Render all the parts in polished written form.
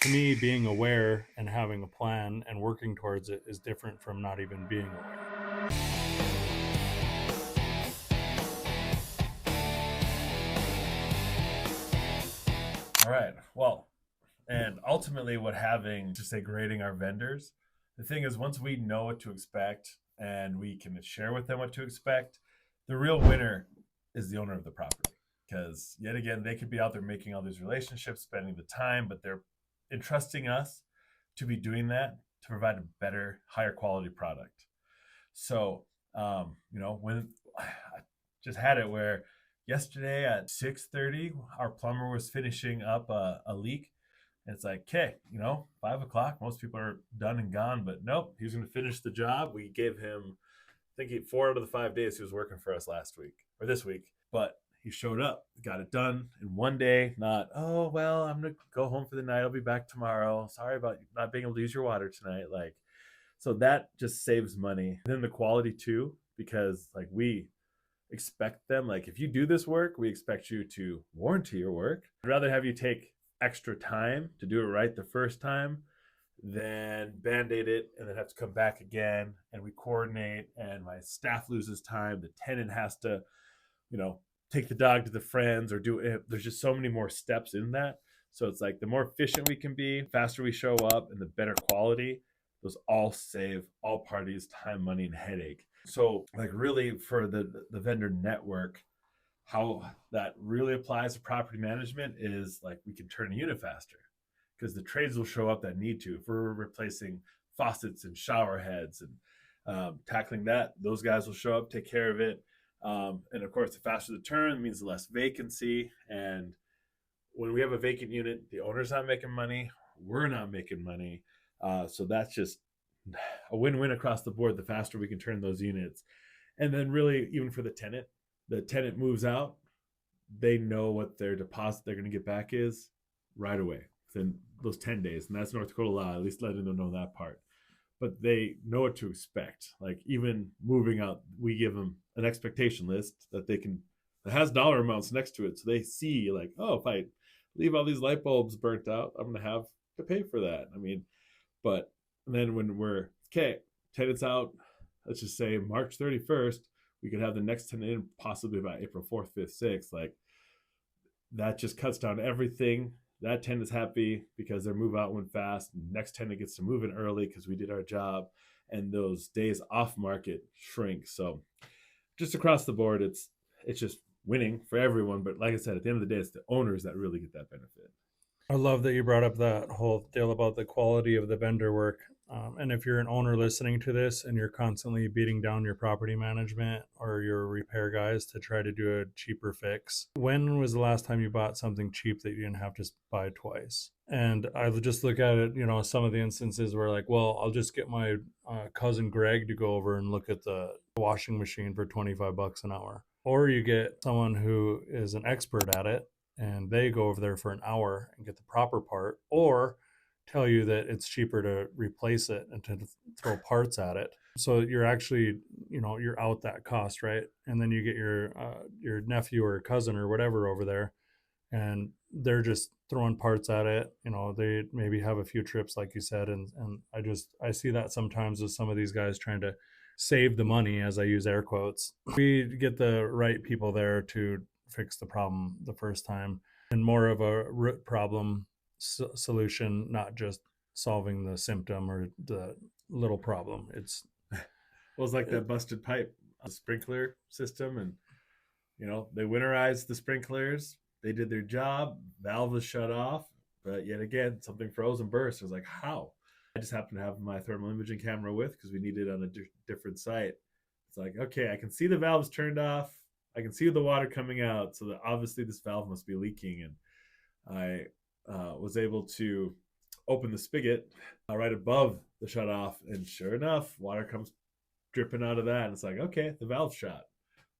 To me, being aware and having a plan and working towards it is different from not even being aware. All right. Well, and ultimately, what having to say grading our vendors, the thing is, once we know what to expect and we can share with them what to expect, the real winner is the owner of the property. Because yet again, they could be out there making all these relationships, spending the time, but they're entrusting us to be doing that to provide a better, higher quality product. So, when I just had it where yesterday at 6:30, our plumber was finishing up a leak. And it's like, okay, 5 o'clock, most people are done and gone, but nope, he's going to finish the job. We gave him, I think, 4 out of the 5 days he was working for us last week or this week, but he showed up, got it done in one day. Not, oh well, I'm gonna go home for the night. I'll be back tomorrow. Sorry about not being able to use your water tonight. Like, so that just saves money. And then the quality too, because like we expect them, like if you do this work, we expect you to warranty your work. I'd rather have you take extra time to do it right the first time than band-aid it and then have to come back again and we coordinate and my staff loses time. The tenant has to, you know, take the dog to the friends or do it. There's just so many more steps in that. So it's like the more efficient we can be, faster we show up, and the better quality, those all save all parties time, money, and headache. So like really for the vendor network, how that really applies to property management is like we can turn a unit faster because the trades will show up that need to. If we're replacing faucets and shower heads and tackling that, those guys will show up, take care of it. And of course, the faster the turn means the less vacancy. And when we have a vacant unit, the owner's not making money, we're not making money. So that's just a win-win across the board. The faster we can turn those units, and then really even for the tenant moves out, they know what their deposit they're going to get back is right away within those 10 days. And that's North Dakota law, at least letting them know that part. But they know what to expect. Like even moving out, we give them an expectation list that they can, that has dollar amounts next to it. So they see like, oh, if I leave all these light bulbs burnt out, I'm going to have to pay for that. I mean, but then when we're, okay, tenants out, let's just say March 31st, we could have the next tenant in possibly by April 4th, 5th, 6th. Like that just cuts down everything. That tenant's happy because their move out went fast. Next tenant gets to move in early because we did our job, and those days off market shrink. So just across the board, it's just winning for everyone. But like I said, at the end of the day, it's the owners that really get that benefit. I love that you brought up that whole deal about the quality of the vendor work. And if you're an owner listening to this and you're constantly beating down your property management or your repair guys to try to do a cheaper fix, when was the last time you bought something cheap that you didn't have to buy twice? And I would just look at it, some of the instances where, like, well, I'll just get my cousin Greg to go over and look at the washing machine for 25 bucks an hour. Or you get someone who is an expert at it and they go over there for an hour and get the proper part, or tell you that it's cheaper to replace it and to throw parts at it. So you're actually, you're out that cost, right? And then you get your nephew or cousin or whatever over there, and they're just throwing parts at it. They maybe have a few trips, like you said, and I see that sometimes with some of these guys trying to save the money, as I use air quotes. We get the right people there to fix the problem the first time, and more of a root problem solution, not just solving the symptom or the little problem. Well, it's like that busted pipe, sprinkler system, and they winterized the sprinklers. They did their job. Valve was shut off, but yet again, something froze and burst. It was like, how? I just happened to have my thermal imaging camera with because we needed it on a different site. It's like, okay, I can see the valves turned off. I can see the water coming out. So that obviously this valve must be leaking. And I was able to open the spigot right above the shut off. And sure enough, water comes dripping out of that. And it's like, okay, the valve's shot.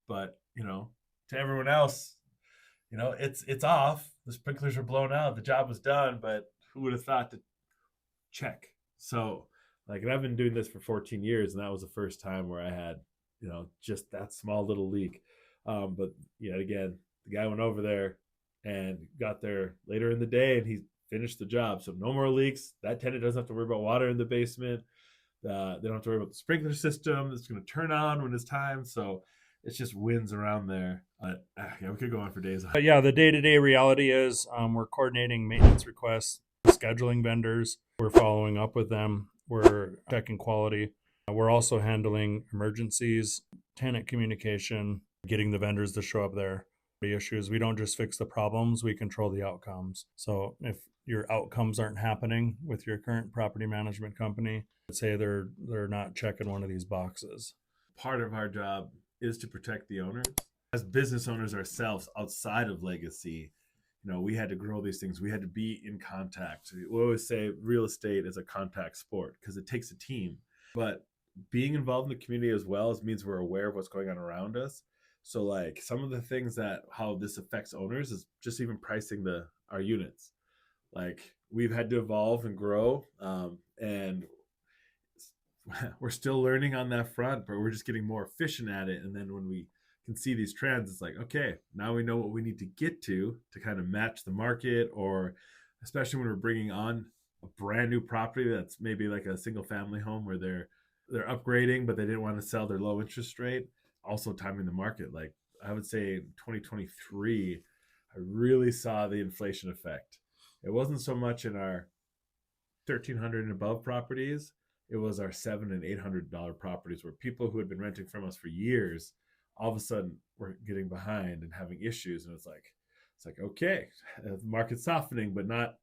But, to everyone else, it's off. The sprinklers are blown out. The job was done, but who would have thought to check? So, like, and I've been doing this for 14 years, and that was the first time where I had, just that small little leak. But yet again, the guy went over there and got there later in the day, and he finish the job. So no more leaks. That tenant doesn't have to worry about water in the basement. They don't have to worry about the sprinkler system that's going to turn on when it's time. So it's just wins around there. Yeah, we could go on for days. But yeah, the day-to-day reality is we're coordinating maintenance requests, scheduling vendors, we're following up with them, we're checking quality. We're also handling emergencies, tenant communication, getting the vendors to show up there. The issues, we don't just fix the problems, we control the outcomes. So if your outcomes aren't happening with your current property management company, let's say they're not checking one of these boxes. Part of our job is to protect the owners. As business owners ourselves outside of Legacy, we had to grow these things. We had to be in contact. We always say real estate is a contact sport because it takes a team. But being involved in the community as well means we're aware of what's going on around us. So like some of the things that how this affects owners is just even pricing our units. Like we've had to evolve and grow, and we're still learning on that front, but we're just getting more efficient at it. And then when we can see these trends, it's like, okay, now we know what we need to get to kind of match the market, or especially when we're bringing on a brand new property that's maybe like a single family home where they're upgrading, but they didn't want to sell their low interest rate. Also timing the market. Like I would say 2023, I really saw the inflation effect. It wasn't so much in our 1,300 and above properties. It was our $700 and $800 properties where people who had been renting from us for years, all of a sudden were getting behind and having issues. And it's like, okay, the market's softening, but not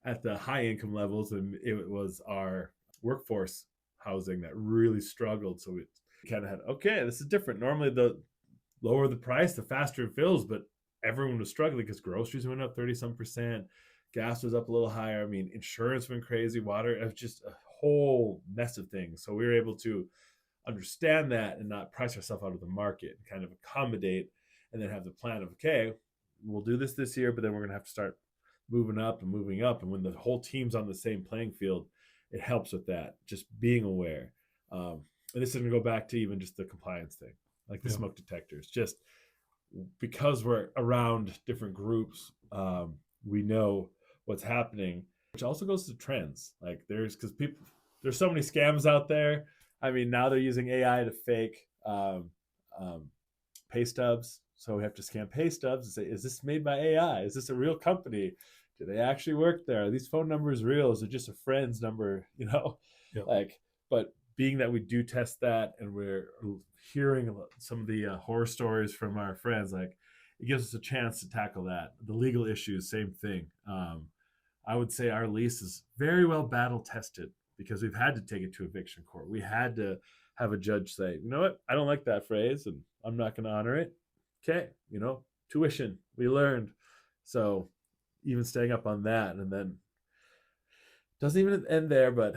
at the high income levels. And it was our workforce housing that really struggled. So we kind of had, okay, this is different. Normally the lower the price, the faster it fills, but everyone was struggling because groceries went up 30-some%. Gas was up a little higher. I mean, insurance went crazy. Water, it was just a whole mess of things. So we were able to understand that and not price ourselves out of the market and kind of accommodate, and then have the plan of, okay, we'll do this year, but then we're going to have to start moving up and moving up. And when the whole team's on the same playing field, it helps with that, just being aware. And this is going to go back to even just the compliance thing, like the smoke detectors. Just because we're around different groups, we know what's happening, which also goes to trends. Like there's so many scams out there. I mean, now they're using AI to fake pay stubs. So we have to scan pay stubs and say, is this made by AI? Is this a real company? Do they actually work there? Are these phone numbers real? Is it just a friend's number? But being that we do test that and we're hearing some of the horror stories from our friends, like it gives us a chance to tackle that. The legal issues, same thing. I would say our lease is very well battle tested because we've had to take it to eviction court. We had to have a judge say, you know what, I don't like that phrase and I'm not going to honor it. Okay, tuition, we learned. So even staying up on that, and then doesn't even end there, but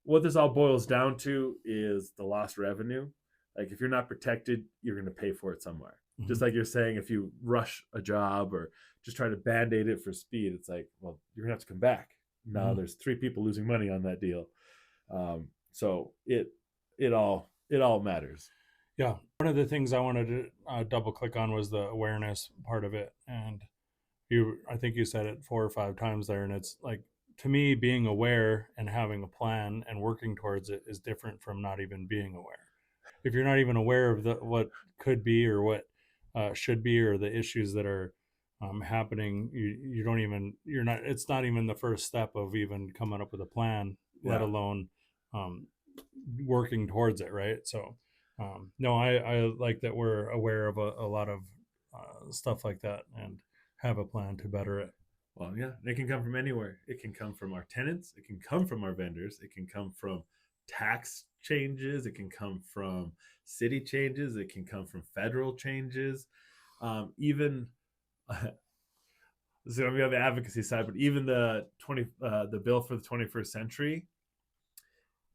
what this all boils down to is the lost revenue. Like if you're not protected, you're going to pay for it somewhere. Mm-hmm. Just like you're saying, if you rush a job or just try to band-aid it for speed, it's like, well, you're going to have to come back. Now there's 3 people losing money on that deal. So it all matters. Yeah. One of the things I wanted to double click on was the awareness part of it. And I think you said it 4 or 5 times there. And it's like, to me, being aware and having a plan and working towards it is different from not even being aware. If you're not even aware of what could be or what should be, or the issues that are happening, it's not even the first step of even coming up with a plan, let alone working towards it. Right. So no, I like that we're aware of a lot of stuff like that and have a plan to better it. Well, yeah, it can come from anywhere. It can come from our tenants. It can come from our vendors. It can come from tax changes. It can come from city changes. It can come from federal changes. Even this is going to be on the advocacy side, but even the bill for the 21st century,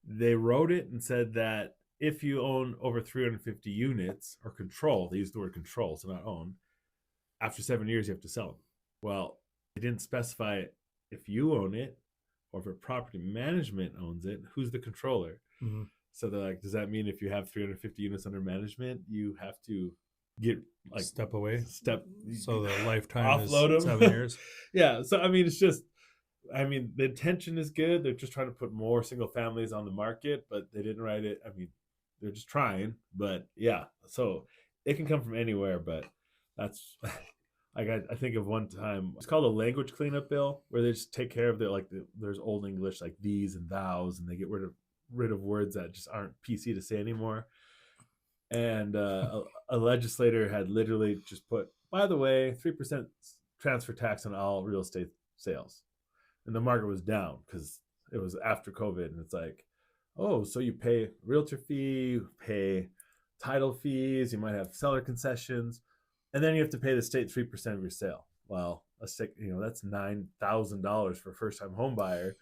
they wrote it and said that if you own over 350 units or control, they use the word control, so not own, after 7 years you have to sell them. Well, they didn't specify if you own it or if a property management owns it, who's the controller. Mm-hmm. So they're like, does that mean if you have 350 units under management, you have to get like step away? So the lifetime offload is them. 7 years. Yeah. So I mean, it's just I mean, the intention is good. They're just trying to put more single families on the market, but they didn't write it. I mean, they're just trying, but yeah. So it can come from anywhere, but that's like I think of one time it's called a language cleanup bill, where they just take care of there's old English like these and thous, and they get rid of words that just aren't PC to say anymore. And a legislator had literally just put, by the way, 3% transfer tax on all real estate sales, and the market was down because it was after COVID, and it's like, oh, so you pay realtor fee, you pay title fees, you might have seller concessions, and then you have to pay the state 3% of your sale. Well, let's take, that's $9,000 for a first time home buyer,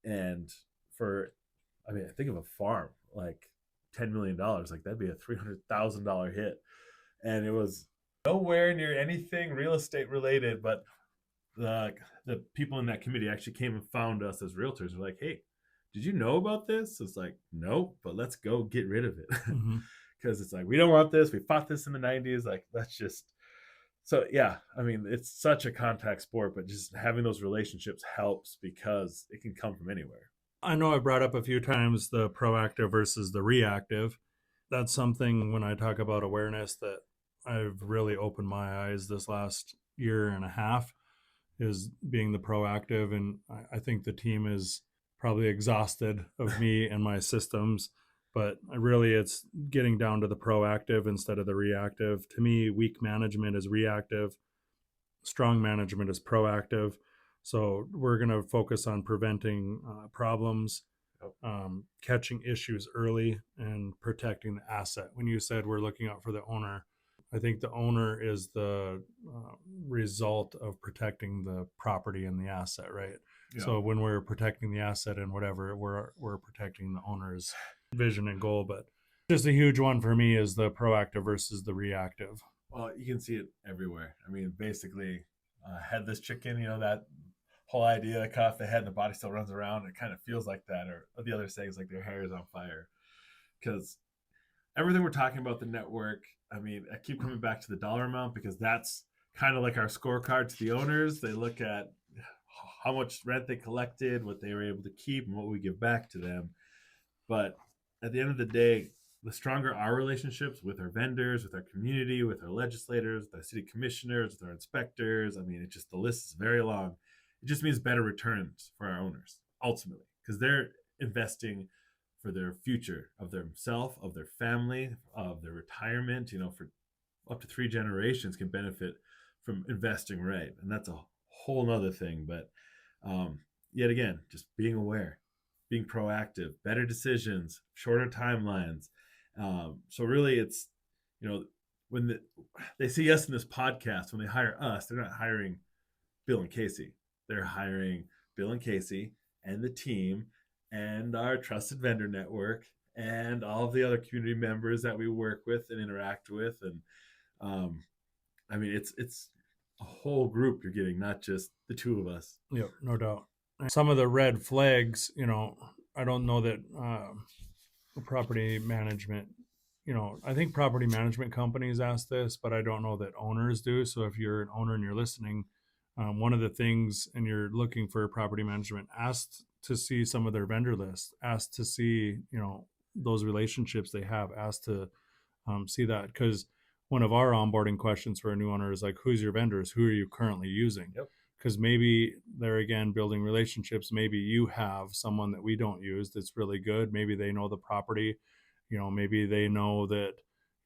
and for, I mean, I think of a farm like $10 million, like that'd be a $300,000 hit, and it was nowhere near anything real estate related, but the people in that committee actually came and found us as realtors. We're like, hey, did you know about this? It's like, nope, but let's go get rid of it. Mm-hmm. Because it's like, we don't want this. We fought this in the 90s. Like, that's just, so yeah, I mean, it's such a contact sport, but just having those relationships helps because it can come from anywhere. I know I brought up a few times the proactive versus the reactive. That's something when I talk about awareness that I've really opened my eyes this last year and a half, is being the proactive. And I think the team is probably exhausted of me and my systems, but really it's getting down to the proactive instead of the reactive. To me, weak management is reactive, strong management is proactive. So we're going to focus on preventing problems, catching issues early, and protecting the asset. When you said we're looking out for the owner, I think the owner is the result of protecting the property and the asset, right? Yeah. So when we're protecting the asset and whatever, we're protecting the owner's vision and goal. But just a huge one for me is the proactive versus the reactive. Well, you can see it everywhere. I mean, basically, headless chicken, that whole idea, cut off the head and the body still runs around. It kind of feels like that. Or the other saying is like their hair is on fire. Because everything we're talking about, the network, I mean, I keep coming back to the dollar amount because that's kind of like our scorecard to the owners. They look at how much rent they collected, what they were able to keep, and what we give back to them. But at the end of the day, the stronger our relationships with our vendors, with our community, with our legislators, with our city commissioners, with our inspectors, I mean, the list is very long. It just means better returns for our owners, ultimately, because they're investing for their future of themselves, of their family, of their retirement, for up to 3 generations can benefit from investing right. And that's a whole nother thing. But yet again, just being aware, being proactive, better decisions, shorter timelines. So really it's, when they see us in this podcast, when they hire us, they're not hiring Bill and Casey. They're hiring Bill and Casey and the team and our trusted vendor network and all of the other community members that we work with and interact with. And I mean, it's a whole group you're getting, not just the two of us. Yeah, no doubt. Some of the red flags, I don't know that property management, I think property management companies ask this, but I don't know that owners do. So if you're an owner and you're listening, one of the things, and you're looking for property management, ask to see some of their vendor lists, ask to see, those relationships they have, ask to see that. Because one of our onboarding questions for a new owner is like, who's your vendors? Who are you currently using? Yep. Because maybe they're, again, building relationships. Maybe you have someone that we don't use that's really good. Maybe they know the property, maybe they know that,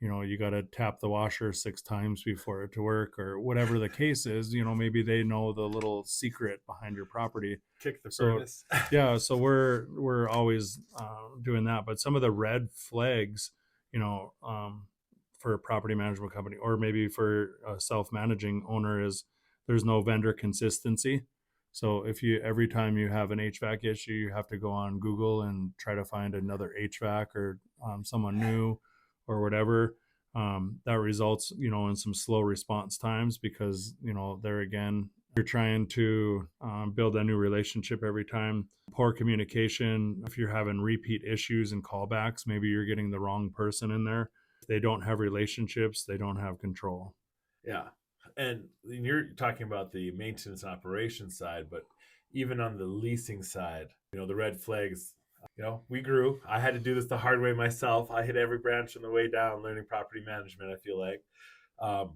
you got to tap the washer 6 times before it to work, or whatever the case is. Maybe they know the little secret behind your property. Kick the furnace. Yeah. So we're always doing that. But some of the red flags, for a property management company, or maybe for a self-managing owner, is there's no vendor consistency. So if every time you have an HVAC issue, you have to go on Google and try to find another HVAC or someone new or whatever, that results, in some slow response times because, there again, you're trying to build a new relationship every time. Poor communication. If you're having repeat issues and callbacks, maybe you're getting the wrong person in there. If they don't have relationships, they don't have control. Yeah. And you're talking about the maintenance and operations side, but even on the leasing side, the red flags, we grew. I had to do this the hard way myself. I hit every branch on the way down learning property management, I feel like.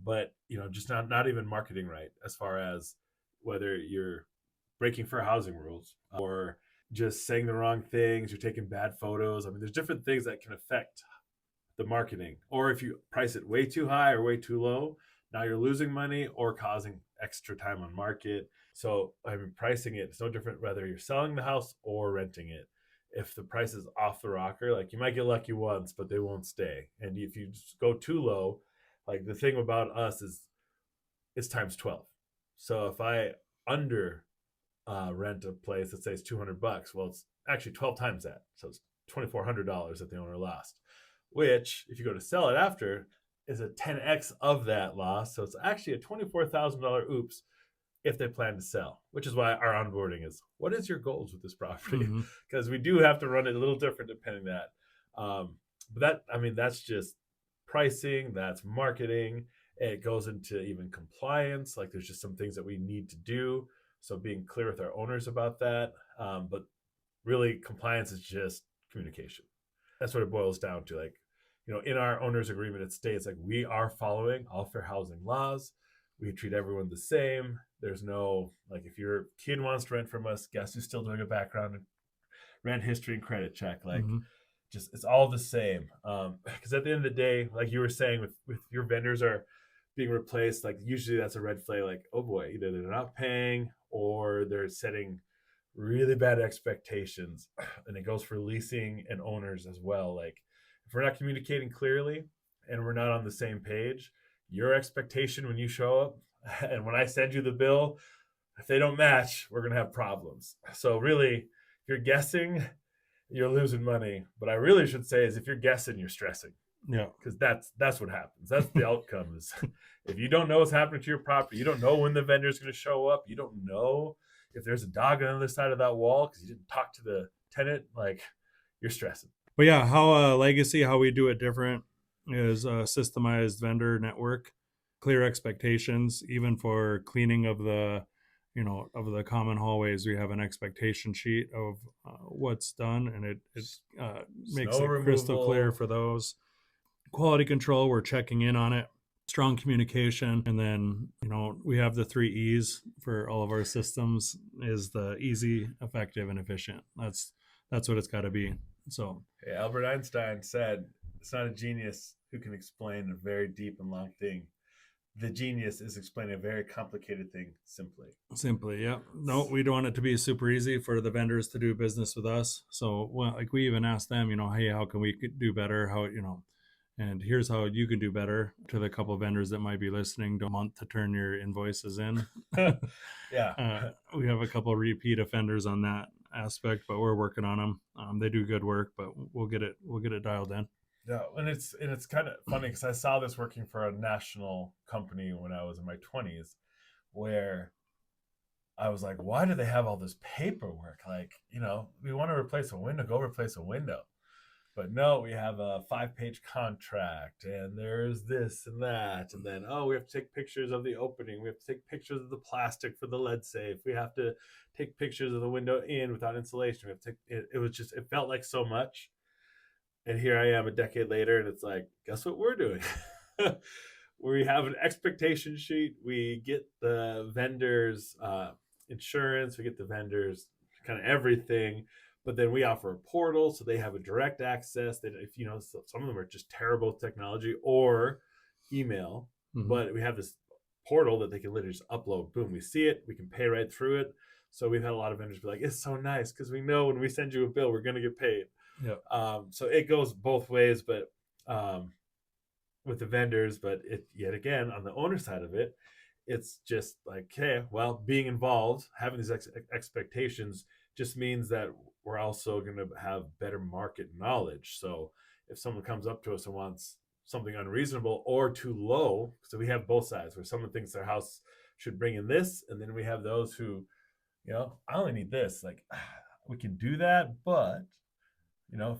But, just not even marketing right, as far as whether you're breaking fair housing rules or just saying the wrong things, you're taking bad photos. I mean, there's different things that can affect the marketing. Or if you price it way too high or way too low, now you're losing money or causing extra time on market. So, I mean, pricing it's no different whether you're selling the house or renting it. If the price is off the rocker, like, you might get lucky once, but they won't stay. And if you just go too low, like, the thing about us is it's times 12. So if I under rent a place that says $200, well, it's actually 12 times that. So it's $2,400 that the owner lost, which if you go to sell it after is a 10x of that loss. So it's actually a $24,000 oops if they plan to sell, which is why our onboarding is, what is your goals with this property? Because we do have to run it a little different depending on that. But that's just pricing, that's marketing. It goes into even compliance. Like, there's just some things that we need to do. So being clear with our owners about that. But really, compliance is just communication. That's what it boils down to. Like, in our owner's agreement, it states like we are following all fair housing laws. We treat everyone the same. There's no, like, if your kid wants to rent from us, guess who's still doing a background and rent history and credit check? Like, just, it's all the same. Because at the end of the day, like you were saying, with your vendors are being replaced, like, usually that's a red flag. Like, oh boy, either they're not paying or they're setting really bad expectations. And it goes for leasing and owners as well. Like, if we're not communicating clearly and we're not on the same page, your expectation when you show up and when I send you the bill, if they don't match, we're going to have problems. So really, if you're guessing, you're losing money. But I really should say is, if you're guessing, you're stressing. Yeah. Because that's what happens. That's the outcome is, if you don't know what's happening to your property, you don't know when the vendor is going to show up. You don't know if there's a dog on the other side of that wall because you didn't talk to the tenant. Like, you're stressing. But yeah, how Legacy, how we do it different is a systemized vendor network, clear expectations, even for cleaning of the common hallways. We have an expectation sheet of what's done, and it makes it crystal clear for those. Quality control, we're checking in on it. Strong communication, and then we have the 3 E's for all of our systems: is the easy, effective, and efficient. That's what it's got to be. So Albert Einstein said, it's not a genius who can explain a very deep and long thing. The genius is explaining a very complicated thing simply. Yeah. No, we don't want it to be super easy for the vendors to do business with us. So, well, like, we even asked them, hey, how can we do better? How, and here's how you can do better, to the couple of vendors that might be listening. Don't want to turn your invoices in. Yeah. We have a couple of repeat offenders on that aspect, but we're working on them. They do good work, but we'll get it dialed in. Yeah, and it's kind of funny because I saw this working for a national company when I was in my 20s, where I was like, why do they have all this paperwork? Like, we want to replace a window, go replace a window. But no, we have a 5-page contract, and there's this and that, and then we have to take pictures of the opening. We have to take pictures of the plastic for the lead safe. We have to take pictures of the window in without insulation. We have to take it felt like so much. And here I am a decade later, and it's like, guess what we're doing? We have an expectation sheet. We get the vendors insurance. We get the vendors kind of everything. But then we offer a portal, so they have a direct access. That if some of them are just terrible technology or email, but we have this portal that they can literally just upload. Boom, we see it. We can pay right through it. So we've had a lot of vendors be like, it's so nice because we know when we send you a bill, we're going to get paid. Yeah. So it goes both ways, but with the vendors, but yet again on the owner side of it, it's just like, hey, well, being involved, having these expectations just means that we're also going to have better market knowledge. So if someone comes up to us and wants something unreasonable or too low, so we have both sides where someone thinks their house should bring in this, and then we have those who, I only need this. Like, we can do that, but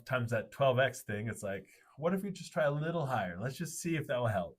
times that 12x thing, it's like, what if we just try a little higher? Let's just see if that will help.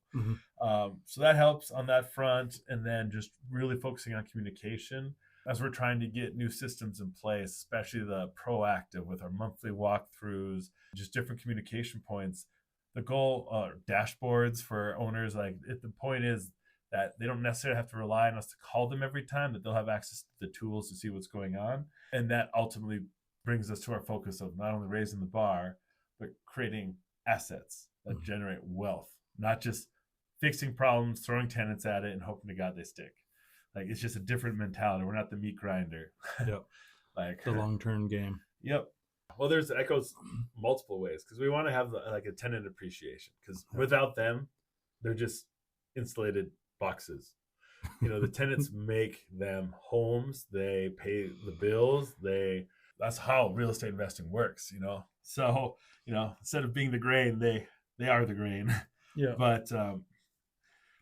So that helps on that front. And then just really focusing on communication. as we're trying to get new systems in place, especially the proactive with our monthly walkthroughs, just different communication points. The goal, dashboards for owners, like the point is that they don't necessarily have to rely on us to call them every time, that they'll have access to the tools to see what's going on. And that ultimately brings us to our focus of not only raising the bar, but creating assets that generate wealth, not just fixing problems, throwing tenants at it and hoping to God they stick. Like, it's just a different mentality. We're not the meat grinder. Yep. Like The long-term game. Yep. Well, that goes multiple ways, because we want to have like a tenant appreciation, because without them, they're just insulated boxes. The tenants make them homes. They pay the bills. That's how real estate investing works. So instead of being the grain, they are the grain. Yeah. But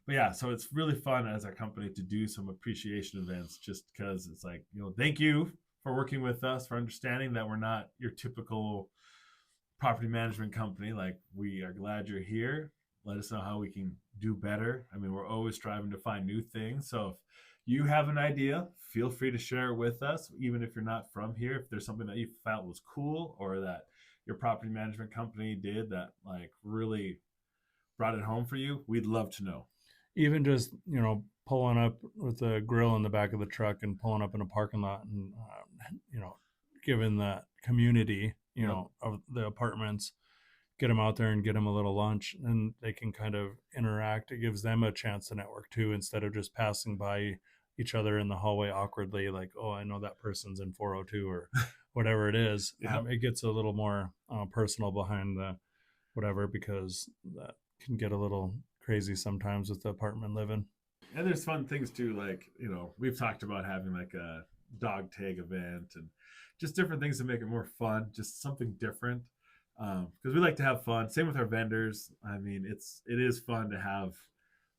yeah, so it's really fun as a company to do some appreciation events, just because it's like, thank you for working with us, for understanding that we're not your typical property management company. Like, we are glad you're here. Let us know how we can do better. I mean, we're always striving to find new things. So if you have an idea, feel free to share it with us, even if you're not from here. If there's something that you felt was cool, or that your property management company did that like really brought it home for you, we'd love to know. Even just, pulling up with a grill in the back of the truck and pulling up in a parking lot and, giving that community, of the apartments, get them out there and get them a little lunch, and they can kind of interact. It gives them a chance to network too, instead of just passing by each other in the hallway awkwardly, like, oh, I know that person's in 402 or whatever it is. It gets a little more personal behind the whatever, because that can get a little crazy sometimes with the apartment living. And there's fun things too, like, we've talked about having like a dog tag event and just different things to make it more fun, just something different, because we like to have fun. Same with our vendors. I mean, it is fun to have,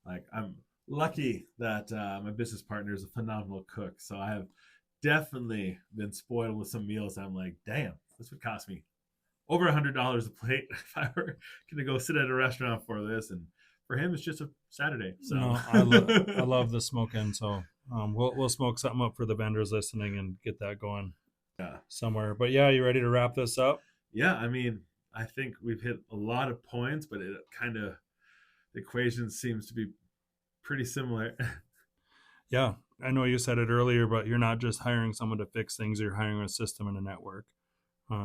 like, I'm lucky that my business partner is a phenomenal cook, so I have definitely been spoiled with some meals. I'm like, damn, this would cost me over $100 a plate if I were going to go sit at a restaurant for this. And for him, it's just a Saturday. So no, I love the smoking. So we'll smoke something up for the vendors listening and get that going somewhere. But yeah, you ready to wrap this up? Yeah, I mean, I think we've hit a lot of points, but it kind of, the equation seems to be pretty similar. Yeah, I know you said it earlier, but you're not just hiring someone to fix things. You're hiring a system and a network.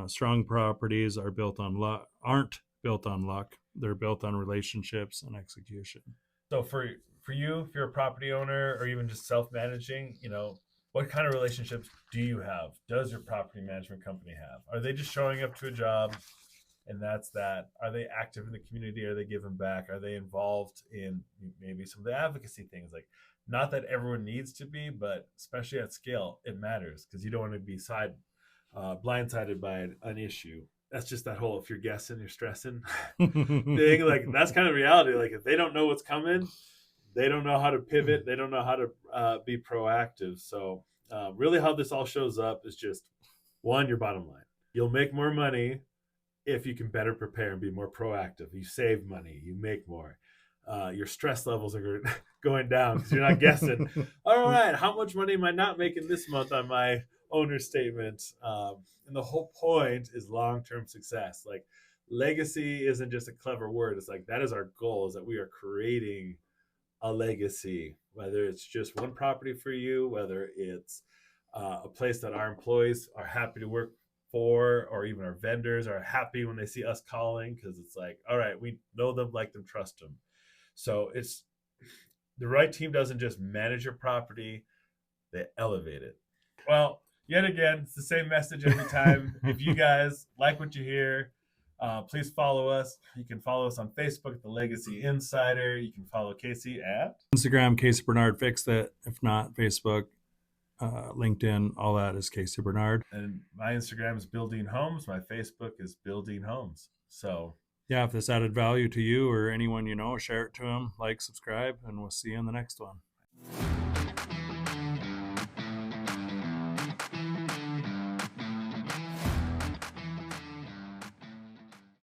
Strong properties aren't built on luck. They're built on relationships and execution. So for you, if you're a property owner or even just self-managing, what kind of relationships do you have? Does your property management company have? Are they just showing up to a job and that's that? Are they active in the community? Are they giving back? Are they involved in maybe some of the advocacy things? Like, not that everyone needs to be, but especially at scale, it matters, because you don't want to be blindsided by an issue. That's just that whole, if you're guessing, you're stressing thing. Like, that's kind of reality. Like, if they don't know what's coming, they don't know how to pivot. They don't know how to be proactive. So really how this all shows up is just, one, your bottom line. You'll make more money if you can better prepare and be more proactive. You save money, you make more. Your stress levels are going down because you're not guessing, all right, how much money am I not making this month on my owner statement? And the whole point is long-term success. Like, legacy isn't just a clever word. It's like, that is our goal, is that we are creating a legacy, whether it's just one property for you, whether it's a place that our employees are happy to work for, or even our vendors are happy when they see us calling, because it's like, all right, we know them, like them, trust them. So it's, the right team doesn't just manage your property, they elevate it. Well, yet again, it's the same message every time. If you guys like what you hear, please follow us. You can follow us on Facebook, The Legacy Insider. You can follow Casey at Instagram, Casey Bernard Fixed It. If not, Facebook, LinkedIn, all that is Casey Bernard. And my Instagram is Building Homes. My Facebook is Building Homes. So yeah, if this added value to you or anyone you know, share it to them, like, subscribe, and we'll see you in the next one.